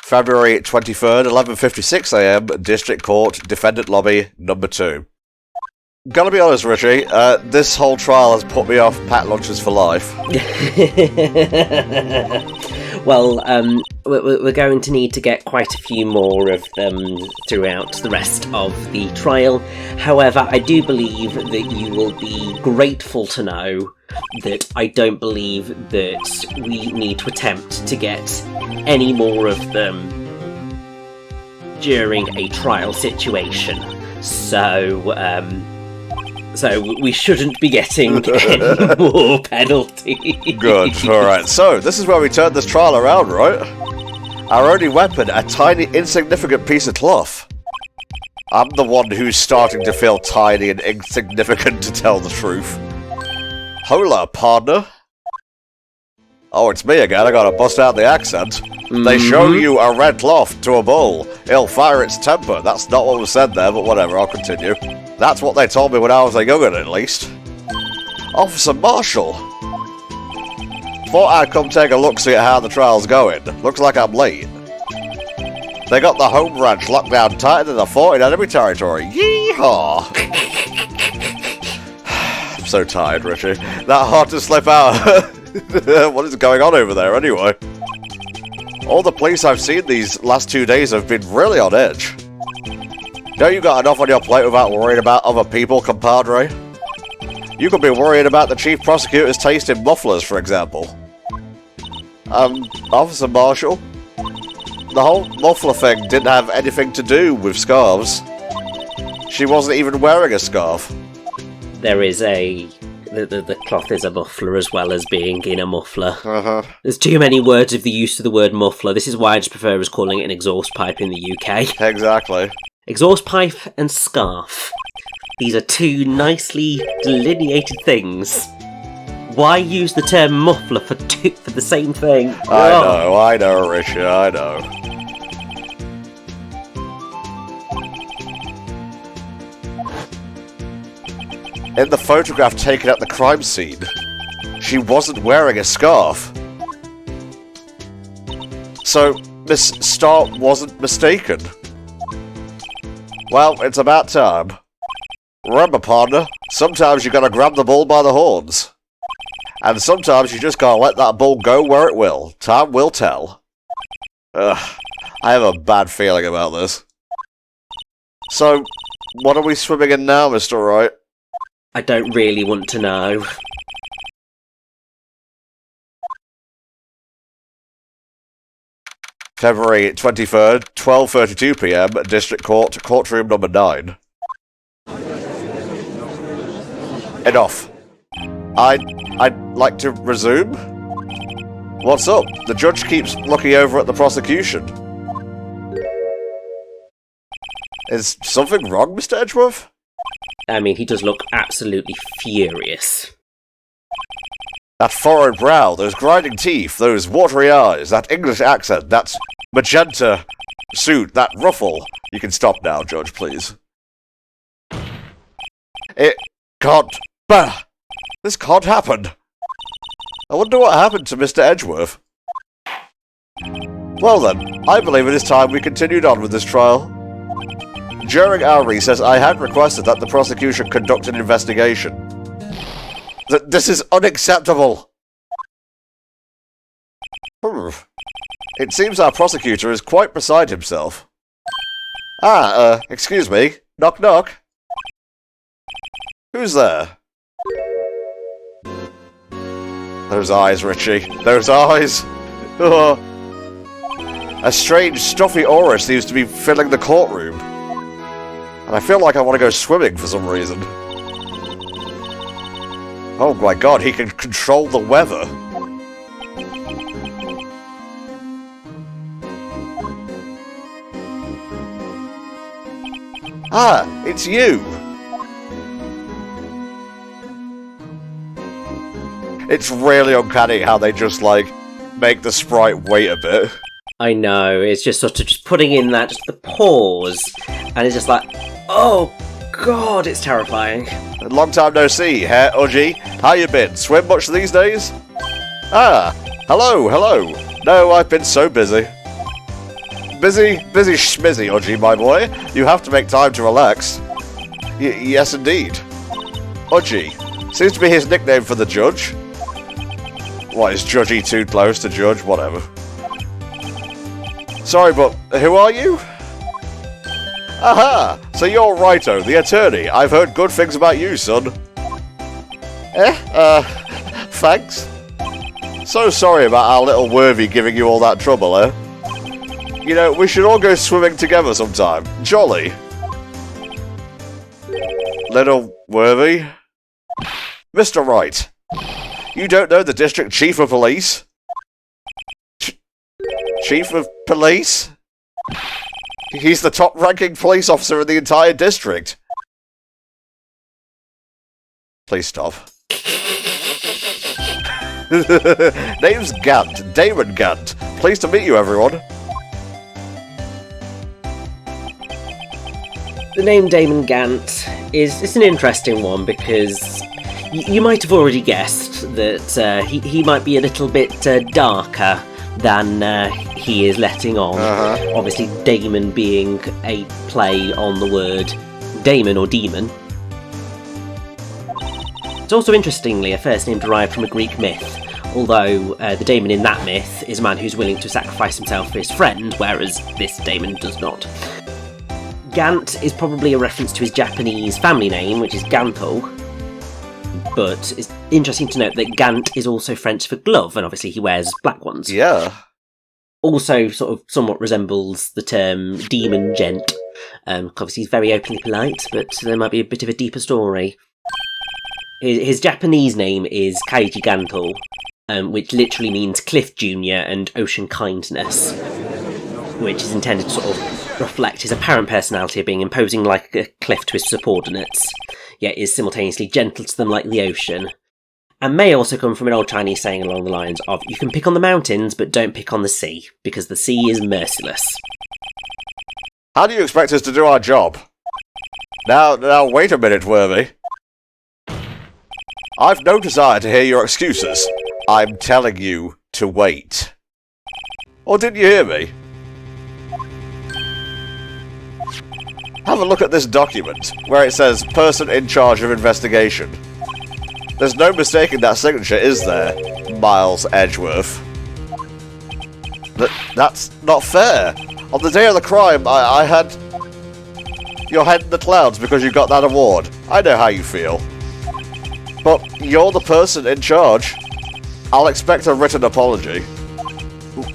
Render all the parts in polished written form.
February 23rd, 11:56 AM, District Court, Defendant Lobby, number 2. Gotta be honest, Richie, this whole trial has put me off pack lunches for life. Well, we're going to need to get quite a few more of them throughout the rest of the trial. However, I do believe that you will be grateful to know that I don't believe that we need to attempt to get any more of them during a trial situation. So we shouldn't be getting any more penalties. Good, alright. So, this is where we turn this trial around, right? Our only weapon, a tiny, insignificant piece of cloth. I'm the one who's starting to feel tiny and insignificant, to tell the truth. Hola, partner. Oh, it's me again, I gotta bust out the accent. They show you a red cloth to a bull. It'll fire its temper. That's not what was said there, but whatever, I'll continue. That's what they told me when I was a young'un, at least. Officer Marshall. Thought I'd come take a look-see at how the trial's going. Looks like I'm late. They got the home ranch locked down tighter than I thought in enemy territory. Yeehaw! I'm so tired, Richie. That hard to slip out. What is going on over there, anyway? All the police I've seen these last 2 days have been really on edge. Don't you got enough on your plate without worrying about other people, compadre? You could be worrying about the chief prosecutor's taste in mufflers, for example. Officer Marshall? The whole muffler thing didn't have anything to do with scarves. She wasn't even wearing a scarf. There is the cloth is a muffler as well as being in a muffler. There's too many words of the use of the word muffler. This is why I just prefer us calling it an exhaust pipe in the UK. Exactly. Exhaust pipe and scarf. These are two nicely delineated things. Why use the term muffler for the same thing? I know, Richard, I know. In the photograph taken at the crime scene, she wasn't wearing a scarf. So, Miss Starr wasn't mistaken. Well, it's about time. Remember, partner, sometimes you gotta grab the bull by the horns. And sometimes you just gotta let that bull go where it will. Time will tell. I have a bad feeling about this. So, what are we swimming in now, Mr. Wright? I don't really want to know. February 23rd, 12:32 PM, District Court, courtroom number 9. Enough. I'd like to resume? What's up? The judge keeps looking over at the prosecution. Is something wrong, Mr. Edgeworth? I mean, he does look absolutely furious. That furrowed brow, those grinding teeth, those watery eyes, that English accent, that magenta suit, that ruffle. You can stop now, Judge, please. It can't... Bah! This can't happen. I wonder what happened to Mr. Edgeworth. Well then, I believe it is time we continued on with this trial. During our recess, I had requested that the prosecution conduct an investigation. This is unacceptable! It seems our prosecutor is quite beside himself. Excuse me. Knock knock. Who's there? Those eyes, Richie. Those eyes! Oh. A strange, stuffy aura seems to be filling the courtroom. And I feel like I want to go swimming for some reason. Oh my god, he can control the weather. It's you! It's really uncanny how they just, make the sprite wait a bit. I know, it's just sort of just putting in that, just the pause, and it's just like, oh god, it's terrifying. Long time no see, Herr Udgy. How you been? Swim much these days? Hello. No, I've been so busy. Busy schmizzy, Udgy, my boy. You have to make time to relax. Yes, indeed. Udgy. Seems to be his nickname for the judge. What, is Judgy too close to judge? Whatever. Sorry, but who are you? Aha! So you're Righto, the attorney. I've heard good things about you, son. Thanks. So sorry about our little Worthy giving you all that trouble, eh? You know, we should all go swimming together sometime. Jolly. Little Worthy? Mr. Wright. You don't know the district chief of police? Chief of police? He's the top-ranking police officer in the entire district. Please stop. Name's Gant, Damon Gant. Pleased to meet you, everyone. The name Damon Gant is an interesting one because you might have already guessed that he might be a little bit darker than he is letting on. Obviously, Damon being a play on the word daemon or demon. It's also interestingly a first name derived from a Greek myth, although the daemon in that myth is a man who's willing to sacrifice himself for his friend, whereas this daemon does not. Gant is probably a reference to his Japanese family name, which is Gantho, but it's interesting to note that Gant is also French for glove, and obviously he wears black ones. Yeah. Also sort of somewhat resembles the term demon gent. Obviously he's very openly polite, but there might be a bit of a deeper story. His Japanese name is Kaiji Gantho, which literally means Cliff Jr. and ocean kindness, which is intended to sort of reflect his apparent personality of being imposing like a cliff to his subordinates, yet is simultaneously gentle to them like the ocean. And may also come from an old Chinese saying along the lines of, you can pick on the mountains, but don't pick on the sea, because the sea is merciless. How do you expect us to do our job? Now, wait a minute, Worthy. I've no desire to hear your excuses. I'm telling you to wait. Or didn't you hear me? Have a look at this document, where it says, person in charge of investigation. There's no mistaking that signature, is there, Miles Edgeworth? That's not fair. On the day of the crime, I had your head in the clouds because you got that award. I know how you feel. But you're the person in charge. I'll expect a written apology.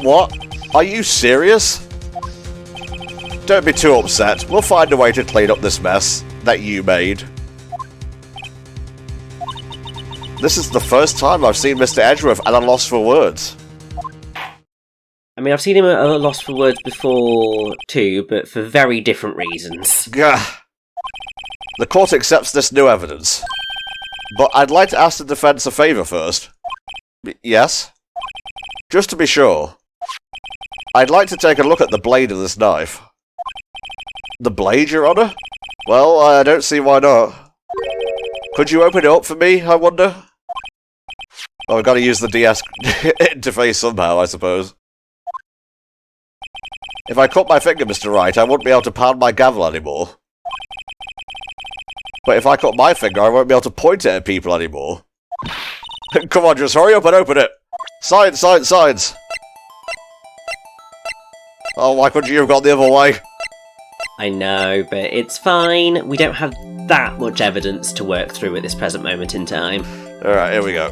What? Are you serious? Don't be too upset. We'll find a way to clean up this mess that you made. This is the first time I've seen Mr. Edgeworth at a loss for words. I mean, I've seen him at a loss for words before too, but for very different reasons. Gah. The court accepts this new evidence. But I'd like to ask the defense a favour first. Yes? Just to be sure. I'd like to take a look at the blade of this knife. The blade, Your Honour? Well, I don't see why not. Could you open it up for me, I wonder? Oh, I've got to use the DS interface somehow, I suppose. If I cut my finger, Mr. Wright, I wouldn't be able to pound my gavel anymore. But if I cut my finger, I won't be able to point it at people anymore. Come on, just hurry up and open it! Science, science, science! Oh, why couldn't you have gone the other way? I know, but it's fine. We don't have that much evidence to work through at this present moment in time. Alright, here we go.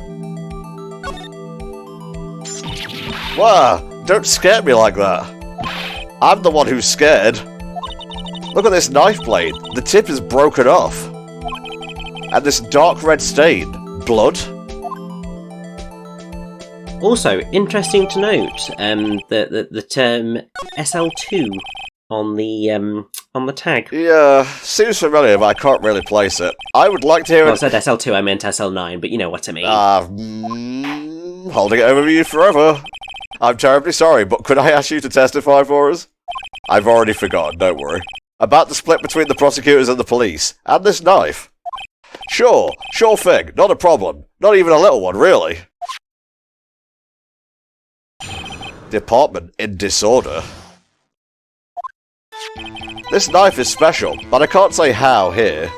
Wow, don't scare me like that. I'm the one who's scared. Look at this knife blade. The tip is broken off. And this dark red stain. Blood? Also, interesting to note, the term SL2 on the tag. Yeah, seems familiar, but I can't really place it. I would like to hear Well, I said SL2, I meant SL9, but you know what I mean. Holding it over you forever. I'm terribly sorry, but could I ask you to testify for us? I've already forgotten, don't worry. About the split between the prosecutors and the police, and this knife. Sure thing, not a problem. Not even a little one, really. Department in disorder. This knife is special, but I can't say how here.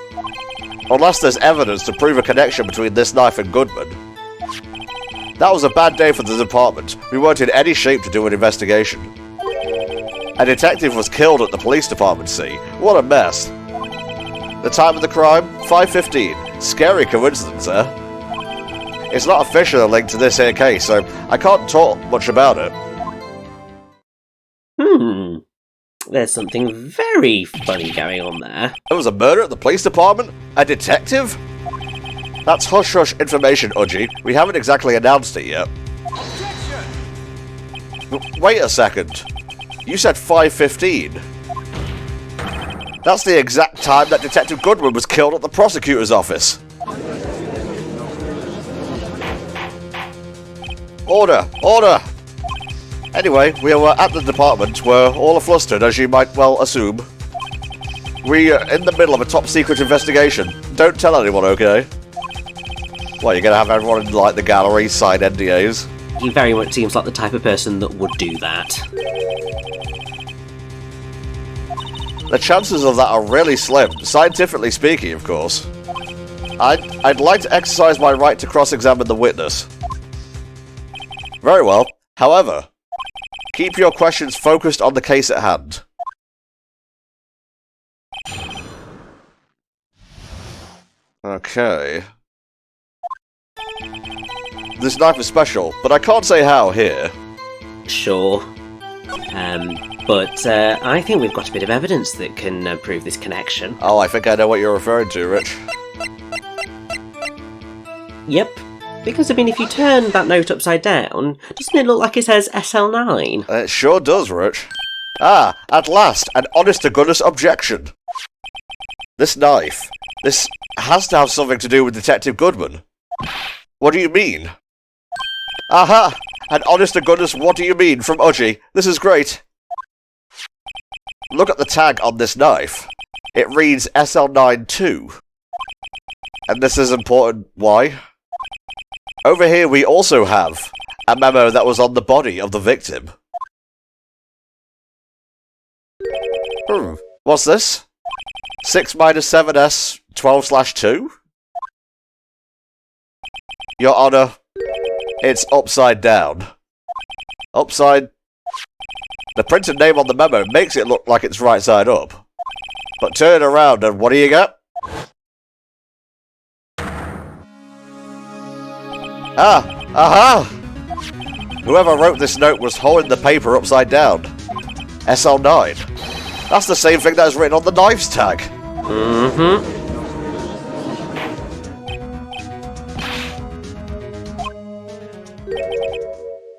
Unless there's evidence to prove a connection between this knife and Goodman. That was a bad day for the department. We weren't in any shape to do an investigation. A detective was killed at the police department, see? What a mess. The time of the crime? 5:15. Scary coincidence, eh? It's not officially linked to this here case, so I can't talk much about it. There's something very funny going on there. There was a murder at the police department? A detective? That's hush-hush information, Udgy. We haven't exactly announced it yet. Wait a second. You said 5:15. That's the exact time that Detective Goodman was killed at the prosecutor's office. Order! Order! Anyway, we were at the department. We're all flustered, as you might well assume. We're in the middle of a top-secret investigation. Don't tell anyone, okay? Well, you're gonna have everyone in, like, the gallery sign NDAs? He very much seems like the type of person that would do that. The chances of that are really slim, scientifically speaking, of course. I'd like to exercise my right to cross-examine the witness. Very well. However, keep your questions focused on the case at hand. Okay. This knife is special, but I can't say how here. Sure. But I think we've got a bit of evidence that can prove this connection. Oh, I think I know what you're referring to, Rich. Yep. Because, I mean, if you turn that note upside down, doesn't it look like it says SL9? It sure does, Rich. Ah, at last, an honest-to-goodness objection. This knife, this has to have something to do with Detective Goodman. What do you mean? Aha! An honest-to-goodness what do you mean from Udgy. This is great. Look at the tag on this knife. It reads SL9-2. And this is important. Why? Over here we also have a memo that was on the body of the victim. What's this? 6-7S 12/2? Your Honor, it's upside down. Upside... The printed name on the memo makes it look like it's right side up. But turn it around and what do you get? Ah! Aha! Whoever wrote this note was holding the paper upside down. SL9. That's the same thing that is written on the knife's tag. Mm-hmm.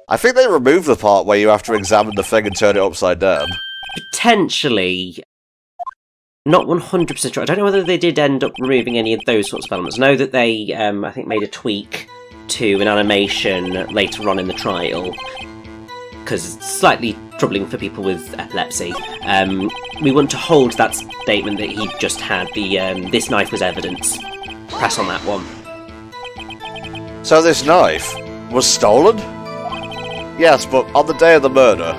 I think they removed the part where you have to examine the thing and turn it upside down. Potentially. Not 100% sure. I don't know whether they did end up removing any of those sorts of elements. I know that they, I think, made a tweak to an animation later on in the trial, because it's slightly troubling for people with epilepsy. We want to hold that statement that he just had, the this knife was evidence. Press on that one. So this knife was stolen? Yes, but on the day of the murder.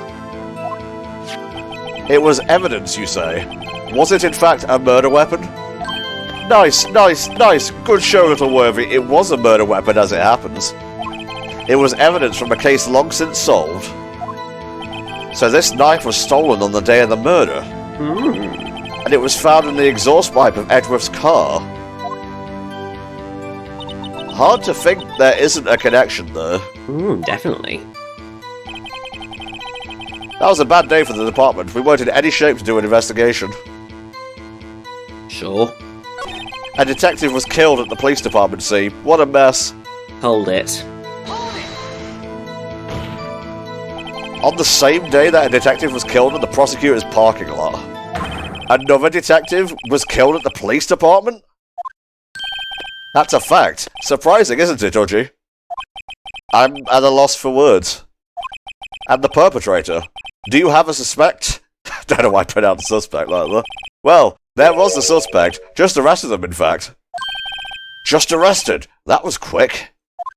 It was evidence, you say? Was it in fact a murder weapon? Nice, nice, nice! Good show, Little Worthy. It was a murder weapon, as it happens. It was evidence from a case long since solved. So this knife was stolen on the day of the murder. And it was found in the exhaust pipe of Edworth's car. Hard to think there isn't a connection there. Definitely. That was a bad day for the department. We weren't in any shape to do an investigation. Sure. A detective was killed at the police department scene. What a mess. Hold it. On the same day that a detective was killed at the prosecutor's parking lot, another detective was killed at the police department? That's a fact. Surprising, isn't it, Udgy? I'm at a loss for words. And the perpetrator. Do you have a suspect? Don't know why I pronounce suspect like that. Well, there was the suspect. Just arrested them, in fact. Just arrested? That was quick.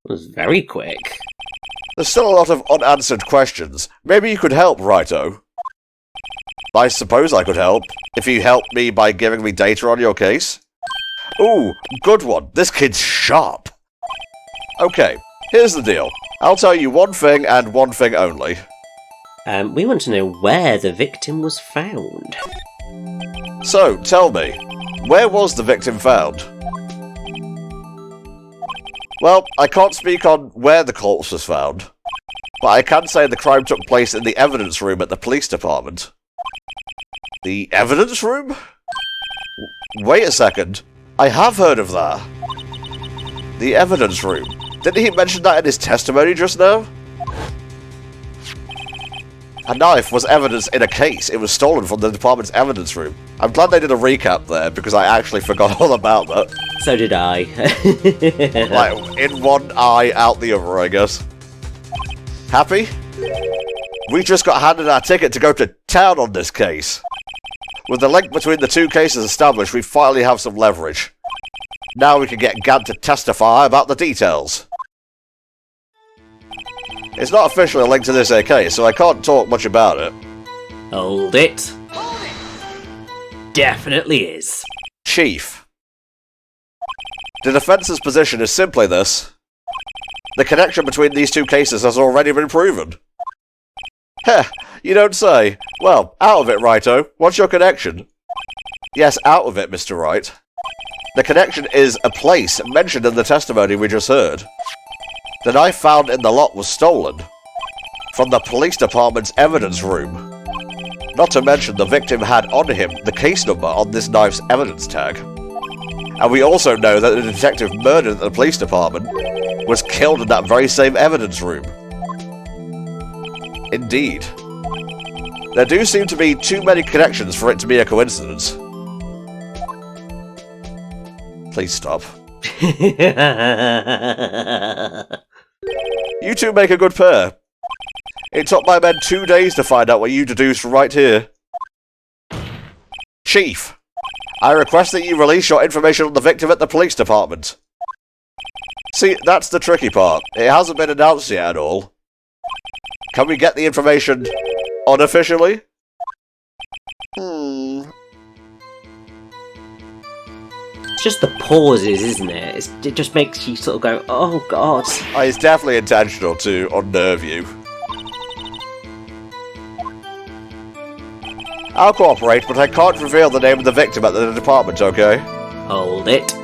It was very quick. There's still a lot of unanswered questions. Maybe you could help, Righto. I suppose I could help, if you help me by giving me data on your case. Ooh, good one. This kid's sharp. Okay, here's the deal. I'll tell you one thing and one thing only. We want to know where the victim was found. So, tell me, where was the victim found? Well, I can't speak on where the corpse was found, but I can say the crime took place in the evidence room at the police department. The evidence room? Wait a second. I have heard of that. The evidence room. Didn't he mention that in his testimony just now? A knife was evidence in a case. It was stolen from the department's evidence room. I'm glad they did a recap there, because I actually forgot all about that. So did I. Like, in one eye, out the other, I guess. Happy? We just got handed our ticket to go to town on this case. With the link between the two cases established, we finally have some leverage. Now we can get Gant to testify about the details. It's not officially linked to this case, so I can't talk much about it. Hold it. Definitely is. Chief. The defence's position is simply this. The connection between these two cases has already been proven. Heh, you don't say. Well, out of it, Righto. What's your connection? Yes, out of it, Mr. Wright. The connection is a place mentioned in the testimony we just heard. The knife found in the lot was stolen from the police department's evidence room. Not to mention the victim had on him the case number on this knife's evidence tag. And we also know that the detective murdered at the police department was killed in that very same evidence room. Indeed. There do seem to be too many connections for it to be a coincidence. Please stop. You two make a good pair. It took my men 2 days to find out what you deduced from right here. Chief, I request that you release your information on the victim at the police department. See, that's the tricky part. It hasn't been announced yet at all. Can we get the information unofficially? It's just the pauses, isn't it? It just makes you sort of go, oh god. It's definitely intentional to unnerve you. I'll cooperate, but I can't reveal the name of the victim at the department, okay? Hold it.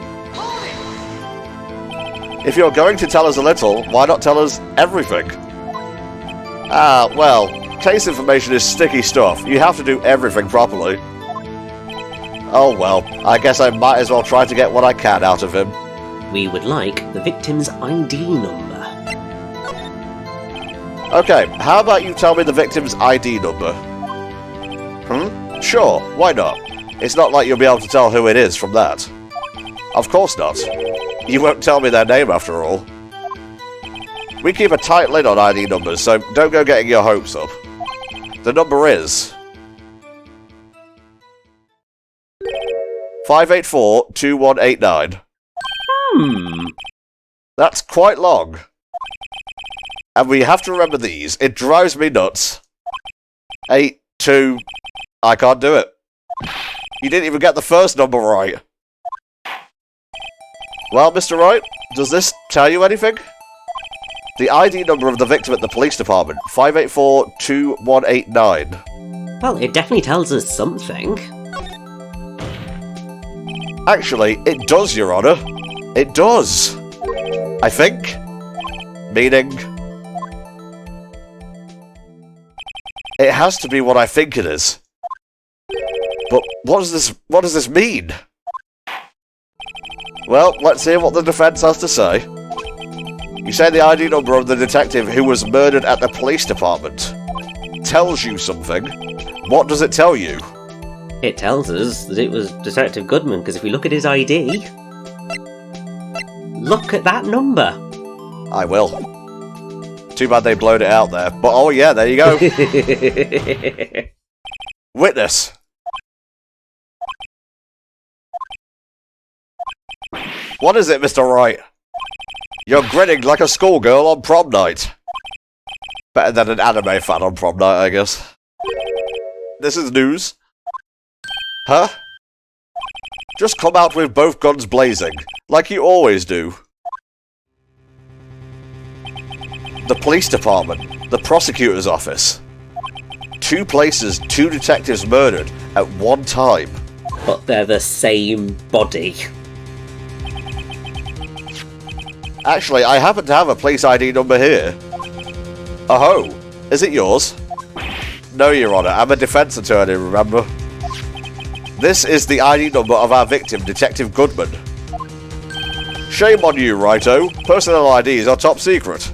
If you're going to tell us a little, why not tell us everything? Well, case information is sticky stuff. You have to do everything properly. Oh well, I guess I might as well try to get what I can out of him. We would like the victim's ID number. Okay, how about you tell me the victim's ID number? Sure, why not? It's not like you'll be able to tell who it is from that. Of course not. You won't tell me their name after all. We keep a tight lid on ID numbers, so don't go getting your hopes up. The number is 584-2189. That's quite long. And we have to remember these. It drives me nuts. 82... I can't do it. You didn't even get the first number right. Well, Mr. Wright, does this tell you anything? The ID number of the victim at the police department, 584-2189. Well, it definitely tells us something. Actually, it does, Your Honor. It does. I think. Meaning... it has to be what I think it is. But what does this mean? Well, let's hear what the defense has to say. You say the ID number of the detective who was murdered at the police department tells you something. What does it tell you? It tells us that it was Detective Goodman, because if we look at his ID... look at that number! I will. Too bad they blowed it out there. But oh yeah, there you go. Witness. What is it, Mr. Wright? You're grinning like a schoolgirl on prom night. Better than an anime fan on prom night, I guess. this is news. Huh? Just come out with both guns blazing, like you always do. The police department, the prosecutor's office. 2 places, 2 detectives murdered at one time. But they're the same body. Actually, I happen to have a police ID number here. Oh, is it yours? No, Your Honor, I'm a defense attorney, remember? This is the ID number of our victim, Detective Goodman. Shame on you, Righto. Personal IDs are top secret.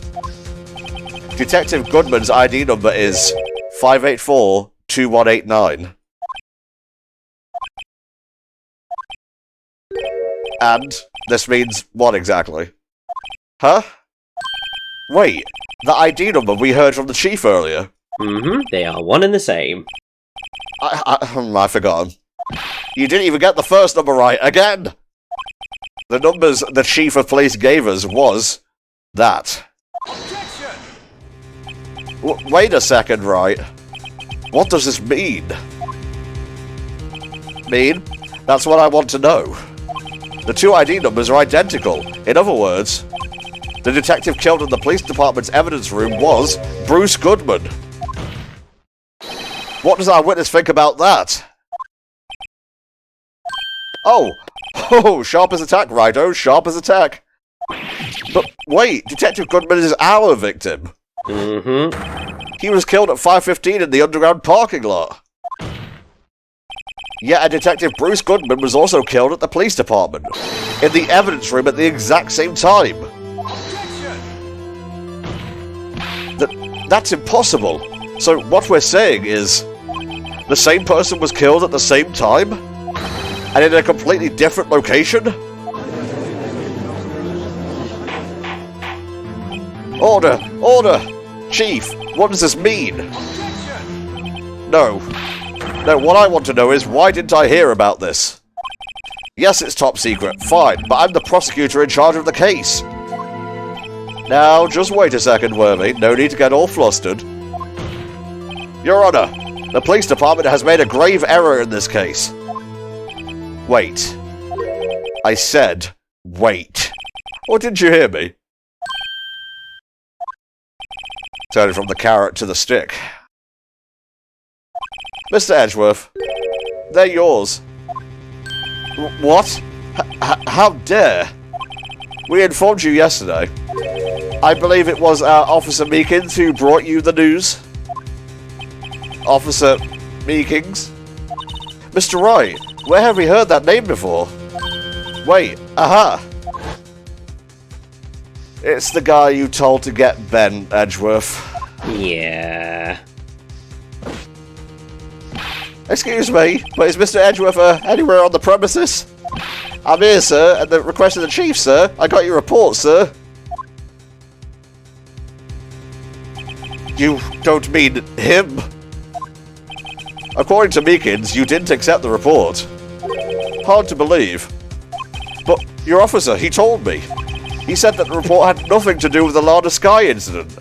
Detective Goodman's ID number is 584-2189. And this means what exactly? Huh? Wait, the ID number we heard from the chief earlier. Mm-hmm, they are one and the same. I forgot. You didn't even get the first number right again! The numbers the chief of police gave us was that. Wait a second, Wright. What does this mean? Mean? That's what I want to know. The 2 ID numbers are identical. In other words, the detective killed in the police department's evidence room was Bruce Goodman. What does our witness think about that? Oh, sharp as attack, Righto, sharp as attack. But wait, Detective Goodman is our victim. Mm-hmm. He was killed at 5:15 in the underground parking lot. Yet a Detective Bruce Goodman was also killed at the police department, in the evidence room at the exact same time. That's impossible. So what we're saying is, the same person was killed at the same time? And in a completely different location? Order! Order! Chief, what does this mean? No, what I want to know is, why didn't I hear about this? Yes, it's top secret, fine, but I'm the prosecutor in charge of the case. Now, just wait a second, Worthy. No need to get all flustered. Your Honor, the police department has made a grave error in this case. Wait. I said, wait. Or didn't you hear me? Turning from the carrot to the stick. Mr. Edgeworth, they're yours. What? How dare? We informed you yesterday. I believe it was Officer Meekins who brought you the news. Officer Meekins? Mr. Wright, where have we heard that name before? Wait, aha! It's the guy you told to get Ben, Edgeworth. Yeah. Excuse me, but is Mr. Edgeworth anywhere on the premises? I'm here, sir, at the request of the chief, sir. I got your report, sir. You don't mean him? According to Meekins, you didn't accept the report. Hard to believe. But your officer, he told me. He said that the report had nothing to do with the Lana Sky incident.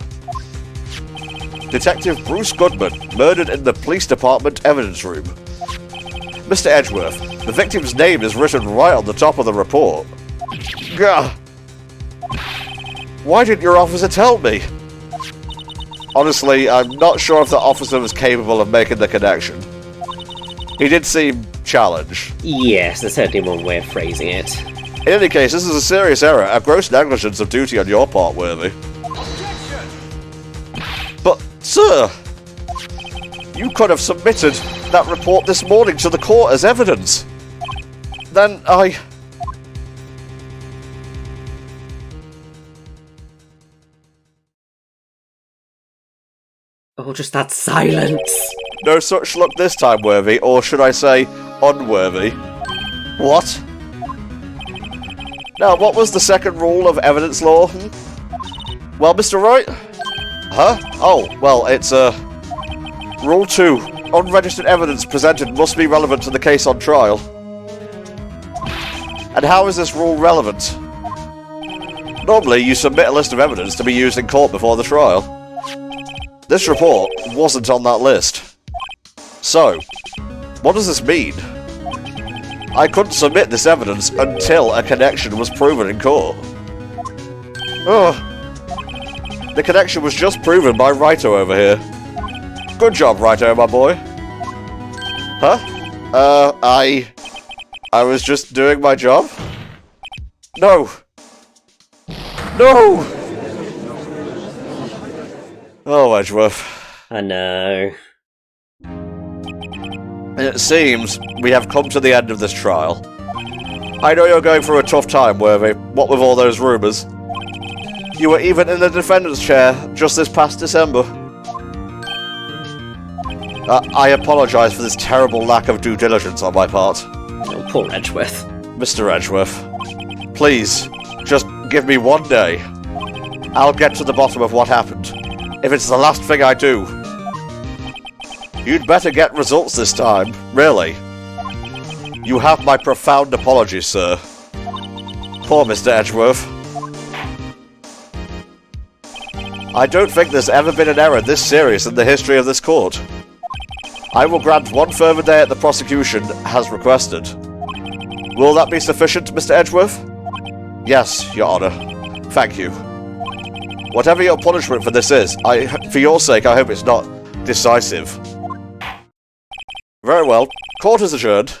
Detective Bruce Goodman, murdered in the police department evidence room. Mr. Edgeworth, the victim's name is written right on the top of the report. Gah! Why didn't your officer tell me? Honestly, I'm not sure if the officer was capable of making the connection. He did seem challenged. Yes, that's certainly one way of phrasing it. In any case, this is a serious error, a gross negligence of duty on your part, Worthy. But, sir, you could have submitted that report this morning to the court as evidence. Then Oh, just that silence! No such luck this time, Worthy, or should I say, unworthy. What? Now, what was the second rule of evidence law? Well, Mr. Wright? Huh? Oh, well, it's, Rule 2. Unregistered evidence presented must be relevant to the case on trial. And how is this rule relevant? Normally, you submit a list of evidence to be used in court before the trial. This report wasn't on that list. So, what does this mean? I couldn't submit this evidence until a connection was proven in court. Oh, the connection was just proven by Wrighto over here. Good job, Wrighto, my boy. Huh? I was just doing my job? No! No! Oh, Edgeworth. I know. It seems we have come to the end of this trial. I know you're going through a tough time, Worthy, what with all those rumours. You were even in the defendant's chair just this past December. I apologise for this terrible lack of due diligence on my part. Oh, poor Edgeworth. Mr. Edgeworth, please, just give me one day. I'll get to the bottom of what happened, if it's the last thing I do. You'd better get results this time, really. You have my profound apologies, sir. Poor Mr. Edgeworth. I don't think there's ever been an error this serious in the history of this court. I will grant one further day at the prosecution has requested. Will that be sufficient, Mr. Edgeworth? Yes, Your Honour. Thank you. Whatever your punishment for this is, for your sake, I hope it's not decisive. Very well. Court is adjourned.